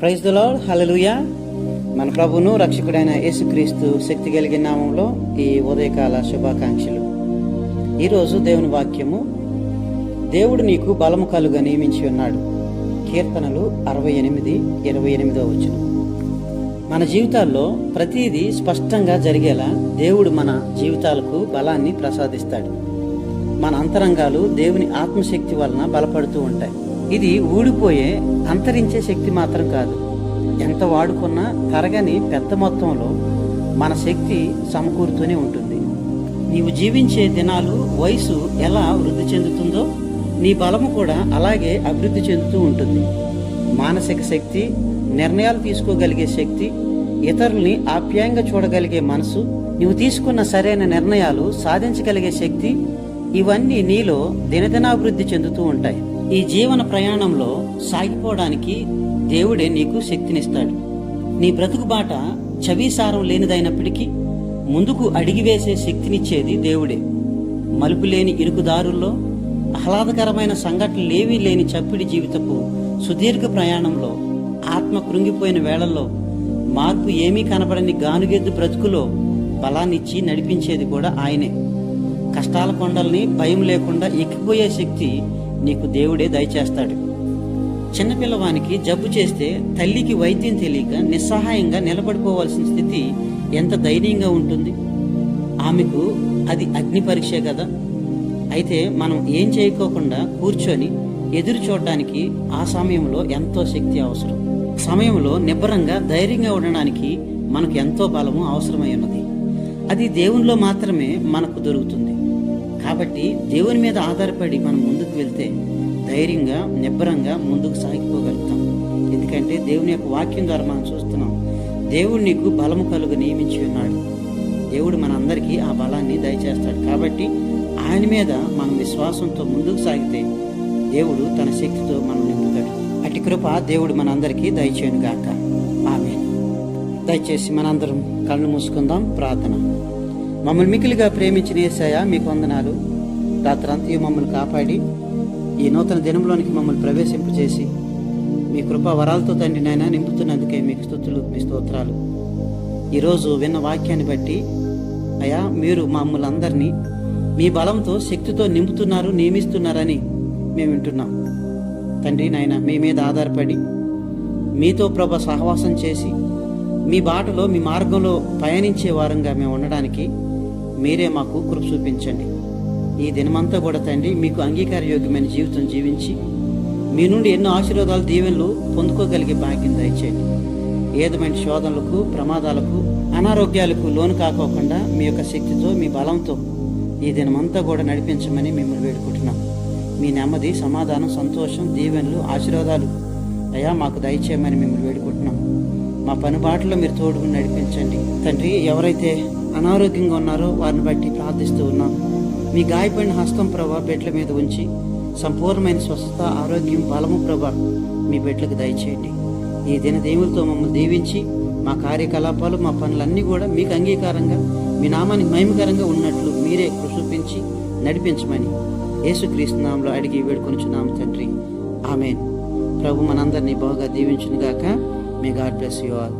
Praise the lord, హల్లెలూయా. మన ప్రభువును రక్షకుడైన యేసుక్రీస్తు శక్తి కలిగిన నామంలో ఈ ఉదయకాల శుభాకాంక్షలు. ఈరోజు దేవుని వాక్యము, దేవుడు నీకు బలము కలుగా నియమించి ఉన్నాడు. కీర్తనలు 68:28 వచనం. మన జీవితాల్లో ప్రతిదీ స్పష్టంగా జరిగేలా దేవుడు మన జీవితాలకు బలాన్ని ప్రసాదిస్తాడు. మన అంతరంగాలు దేవుని ఆత్మశక్తి వలన బలపడుతూ ఉంటాయి. ఇది ఊడిపోయే, అంతరించే శక్తి మాత్రం కాదు. ఎంత వాడుకున్నా తరగని పెద్ద మొత్తంలో మన శక్తి సమకూరుతూనే ఉంటుంది. నీవు జీవించే దినాలు, వయసు ఎలా వృద్ధి చెందుతుందో నీ బలము కూడా అలాగే అభివృద్ధి చెందుతూ ఉంటుంది. మానసిక శక్తి, నిర్ణయాలు తీసుకోగలిగే శక్తి, ఇతరుల్ని ఆప్యాయంగా చూడగలిగే మనసు, నువ్వు తీసుకున్న సరైన నిర్ణయాలు సాధించగలిగే శక్తి, ఇవన్నీ నీలో దినదినాభివృద్ధి చెందుతూ ఉంటాయి. ఈ జీవన ప్రయాణంలో సాగిపోవడానికి దేవుడే నీకు శక్తినిస్తాడు. నీ బ్రతుకు బాట చవిసారం లేనిదైనప్పటికీ ముందుకు అడిగివేసే శక్తినిచ్చేది దేవుడే. మలుపు లేని ఇరుకుదారుల్లో, ఆహ్లాదకరమైన సంఘటనలేవీ లేని చప్పిడి జీవితపు సుదీర్ఘ ప్రయాణంలో, ఆత్మ కృంగిపోయిన వేళల్లో, మార్పు ఏమీ కనబడని గానుగెద్దు బ్రతుకులో బలాన్నిచ్చి నడిపించేది కూడా ఆయనే. కష్టాల కొండల్ని భయం లేకుండా ఎక్కిపోయే శక్తి నీకు దేవుడే దయచేస్తాడు. చిన్నపిల్లవానికి జబ్బు చేస్తే తల్లికి వైద్యం తెలియక నిస్సహాయంగా నిలబడిపోవాల్సిన స్థితి ఎంత దయనీయంగా ఉంటుంది. ఆమెకు అది అగ్ని పరీక్షే కదా. అయితే మనం ఏం చేయకోకుండా కూర్చొని ఎదురు చూడడానికి ఆ సమయంలో ఎంతో శక్తి అవసరం. సమయంలో నిబ్బరంగా ధైర్యంగా ఉండడానికి మనకు ఎంతో బలము అవసరమై ఉన్నది. అది దేవునిలో మాత్రమే మనకు దొరుకుతుంది. కాబట్టి దేవుని మీద ఆధారపడి మనం ముందుకు వెళ్తే ధైర్యంగా, నిబ్బరంగా ముందుకు సాగిపోగలుగుతాం. ఎందుకంటే దేవుని యొక్క వాక్యం ద్వారా మనం చూస్తున్నాం, దేవుడు నీకు బలము కలుగు నియమించి ఉన్నాడు. దేవుడు మనందరికీ ఆ బలాన్ని దయచేస్తాడు. కాబట్టి ఆయన మీద మనం విశ్వాసంతో ముందుకు సాగితే దేవుడు తన శక్తితో మనం నింపుతాడు. అట్టి కృప దేవుడు మనందరికీ దయచేయను గాక. ఆమేన్. దయచేసి మనందరం కళ్ళు మూసుకుందాం. ప్రార్థన. మమ్మల్ని మికిలిగా ప్రేమించిన యేసయ్య, మీకు వందనాలు. రాత్రంతా మమ్మల్ని కాపాడి ఈ నూతన దినంలోనికి మమ్మల్ని ప్రవేశింపచేసి మీ కృపా వరాలతో తండ్రి నాయన నింపుతున్నందుకే మీకు స్తుతులు, మీ స్తోత్రాలు. ఈరోజు విన్న వాక్యాన్ని బట్టి అయ్యా, మీరు మమ్మల్ని అందరినీ మీ బలంతో, శక్తితో నింపుతున్నారు, నియమిస్తున్నారని మేము వింటున్నాం తండ్రి నాయన. మీ మీద ఆధారపడి మీతో ప్రభ సహవాసం చేసి మీ బాటలో, మీ మార్గంలో పయనించే వారంగా మేము ఉండడానికి మీరే మాకు కృప చూపించండి. ఈ దినమంతా కూడా తండ్రి మీకు అంగీకారయోగ్యమైన జీవితం జీవించి మీ నుండి ఎన్నో ఆశీర్వాదాలు, దీవెనలు పొందుకోగలిగే భాగ్యం దయచేయండి. ఏదమైన శోధనలకు, ప్రమాదాలకు, అనారోగ్యాలకు లోను కాకోకుండా మీ యొక్క శక్తితో, మీ బలంతో ఈ దినమంతా కూడా నడిపించమని మిమ్మల్ని వేడుకుంటున్నాం. మీ నెమ్మది, సమాధానం, సంతోషం, దీవెనలు, ఆశీర్వాదాలు అయ్యా మాకు దయచేయమని మిమ్మల్ని వేడుకుంటున్నాం. మా పని బాటలో మీరు తోడుగా నడిపించండి తండ్రి. ఎవరైతే అనారోగ్యంగా ఉన్నారో వారిని బట్టి ప్రార్థిస్తూ ఉన్నాం. మీ గాయపడిన హస్తం ప్రభా బిడ్డల మీద ఉంచి సంపూర్ణమైన స్వస్థత, ఆరోగ్యం, బలము ప్రభా మీ బిడ్డలకు దయచేయండి. ఈ దిన దేవులతో మమ్మల్ని దీవించి మా కార్యకలాపాలు, మా పనులన్నీ కూడా మీకు అంగీకారంగా, మీ నామానికి మహిమకరంగా ఉన్నట్లు మీరే చూపించి నడిపించమని యేసుక్రీస్తు నామములో అడిగి వేడుకొనుచున్నాము తండ్రి. ఆమేన్. ప్రభు మనందరినీ బాగా దీవించును గాక. May God bless you all.